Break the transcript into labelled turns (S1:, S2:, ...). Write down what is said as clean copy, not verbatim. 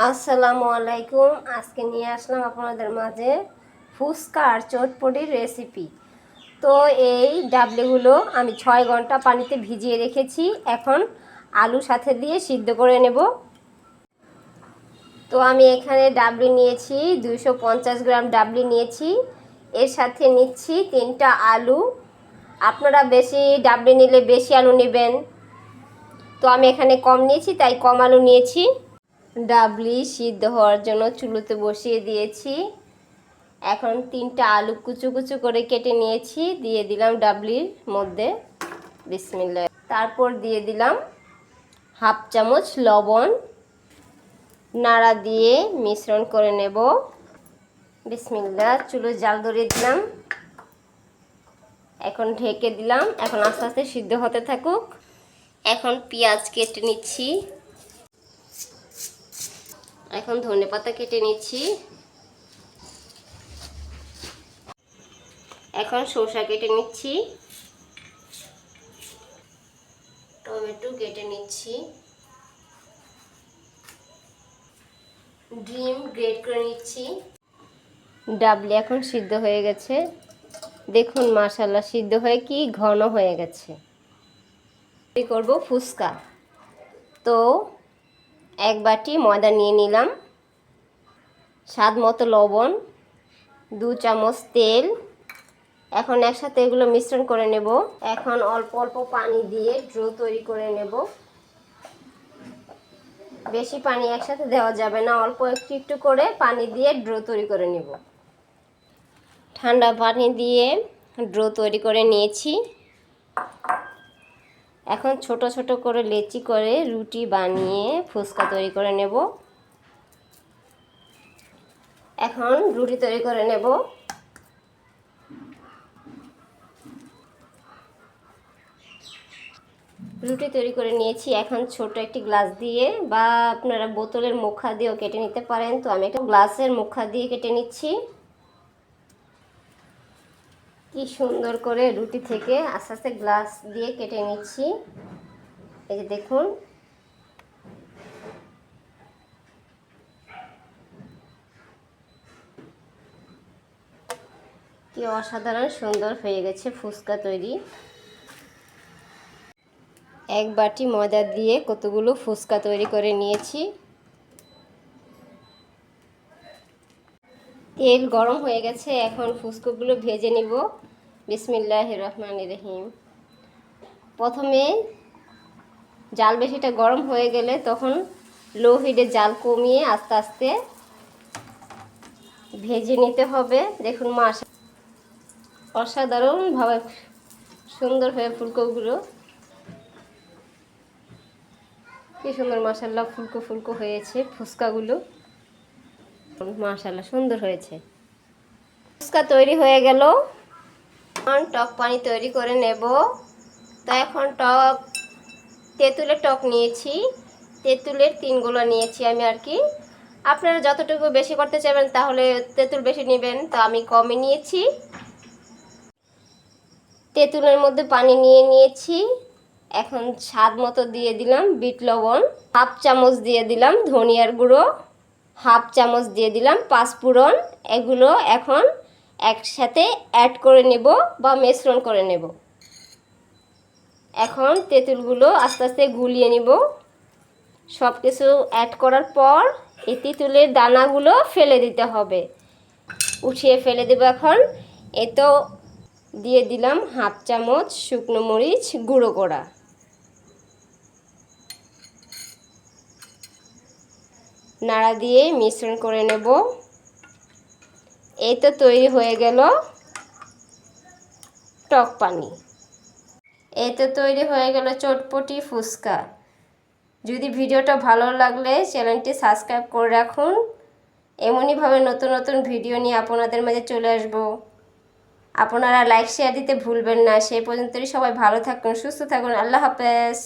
S1: আসসালামু আলাইকুম। আজকে নিয়ে আসলাম আপনাদের মাঝে ফুচকা আর চটপটির রেসিপি। তো এই ডাবলিগুলো আমি 6 ঘন্টা পানিতে ভিজিয়ে রেখেছি। এখন আলু সাথে দিয়ে সিদ্ধ করে নেব। তো আমি এখানে ডাবলি নিয়েছি, 250 গ্রাম ডাবলি নিয়েছি। এর সাথে নিচ্ছি 3টা আলু। আপনারা বেশি ডাবলি নিলে বেশি আলু নেবেন, তো আমি এখানে কম নিয়েছি তাই কম আলু নিয়েছি। ডাবলি সিদ্ধ হওয়ার জন্য চুলোতে বসিয়ে দিয়েছি। এখন 3টা আলু কুচু কুচু করে কেটে নিয়েছি, দিয়ে দিলাম ডাবলির মধ্যে। বিসমিল্লাহ। তারপর দিয়ে দিলাম হাফ চামচ লবণ, নাড়া দিয়ে মিশ্রণ করে নেব। বিসমিল্লাহ। চুলো জাল ধরিয়ে দিলাম, এখন ঢেকে দিলাম। এখন আস্তে আস্তে সিদ্ধ হতে থাকুক। এখন পেঁয়াজ কেটে নিচ্ছি, এখন ধনেপাতা কেটে নিচ্ছি, এখন শসা কেটে নিচ্ছি, টমেটো কেটে নিচ্ছি, ডিম গ্রেট করে নিচ্ছি। ডাবলি এখন সিদ্ধ হয়ে গেছে, দেখুন মাশাআল্লাহ সিদ্ধ হয়ে কি ঘন হয়ে গেছে। করব ফুচকা। তো এক বাটি ময়দা নিয়ে নিলাম, স্বাদ মতো লবণ, 2 চামচ তেল। এখন একসাথে এগুলো মিশ্রণ করে নেব। এখন অল্প অল্প পানি দিয়ে ডো তৈরি করে নেব। বেশি পানি একসাথে দেওয়া যাবে না, অল্প একটু একটু করে পানি দিয়ে ডো তৈরি করে নেব। ঠান্ডা পানি দিয়ে ডো তৈরি করে নিয়েছি। এখন ছোট ছোট করে লেচি করে রুটি বানিয়ে ফুচকা তৈরি করে নেব। এখন রুটি তৈরি করে নেব। রুটি তৈরি করে নিয়েছি। এখন ছোট একটি গ্লাস দিয়ে বা আপনারা বোতলের মুখা দিয়েও কেটে নিতে পারেন। তো আমি একটা গ্লাসের মুখা দিয়ে কেটে নিচ্ছি। কি সুন্দর করে রুটি থেকে আস্তে আস্তে গ্লাস দিয়ে কেটে নিচ্ছি। এই যে দেখুন, কি অসাধারণ সুন্দর হয়ে গেছে ফুচকা তৈরি। এক বাটি ময়দা দিয়ে কতগুলো ফুচকা তৈরি করে নিয়েছি। তেল গরম হয়ে গেছে, এখন ফুচকাগুলো ভেজে নিব। বিসমিল্লাহির রহমানির রহিম। প্রথমে জাল বেশিটা গরম হয়ে গেলে তখন লো হিটে জাল কমিয়ে আস্তে আস্তে ভেজে নিতে হবে। দেখুন অসাধারণভাবে সুন্দর হয়ে ফুলকোগুলো কি সুন্দর মাশাআল্লাহ ফুলকো ফুলকো হয়েছে ফুচকাগুলো। মাশাআল্লাহ সুন্দর হয়েছে। ফুচকা তৈরি হয়ে গেল। এখন টক পানি তৈরি করে নেব। তো এখন তেঁতুলের টক নিয়েছি, তেঁতুলের 3 গোলা নিয়েছি আমি আর কি। আপনারা যতটুকু বেশি করতে চাইবেন তাহলে তেঁতুল বেশি নেবেন, তো আমি কমই নিয়েছি। তেঁতুলের মধ্যে পানি নিয়ে নিয়েছি। এখন স্বাদ মতো দিয়ে দিলাম বিট লবণ, হাফ চামচ দিয়ে দিলাম ধনিয়ার গুঁড়ো, হাফ চামচ দিয়ে দিলাম পাঁচফোড়ন। এগুলো এখন একসাথে অ্যাড করে নেব বা মিশ্রণ করে নেব। এখন তেঁতুলগুলো আস্তে আস্তে গুলিয়ে নিব। সব কিছু অ্যাড করার পর এই তেঁতুলের দানাগুলো ফেলে দিতে হবে, উঠিয়ে ফেলে দেব। এখন এ তো দিয়ে দিলাম হাফ চামচ শুকনো মরিচ গুঁড়ো করা। নাড়া দিয়ে মিশ্রণ করে নেব। এই তো তৈরি হয়ে গেল টক পানি। এই তো তৈরি হয়ে গেল চটপটি ফুচকা। যদি ভিডিওটা ভালো লাগলে চ্যানেলটি সাবস্ক্রাইব করে রাখুন। এমনইভাবে নতুন নতুন ভিডিও নিয়ে আপনাদের মাঝে চলে আসব। আপনারা লাইক শেয়ার দিতে ভুলবেন না। সেই পর্যন্তই সবাই ভালো থাকুন, সুস্থ থাকুন। আল্লাহ হাফেজ।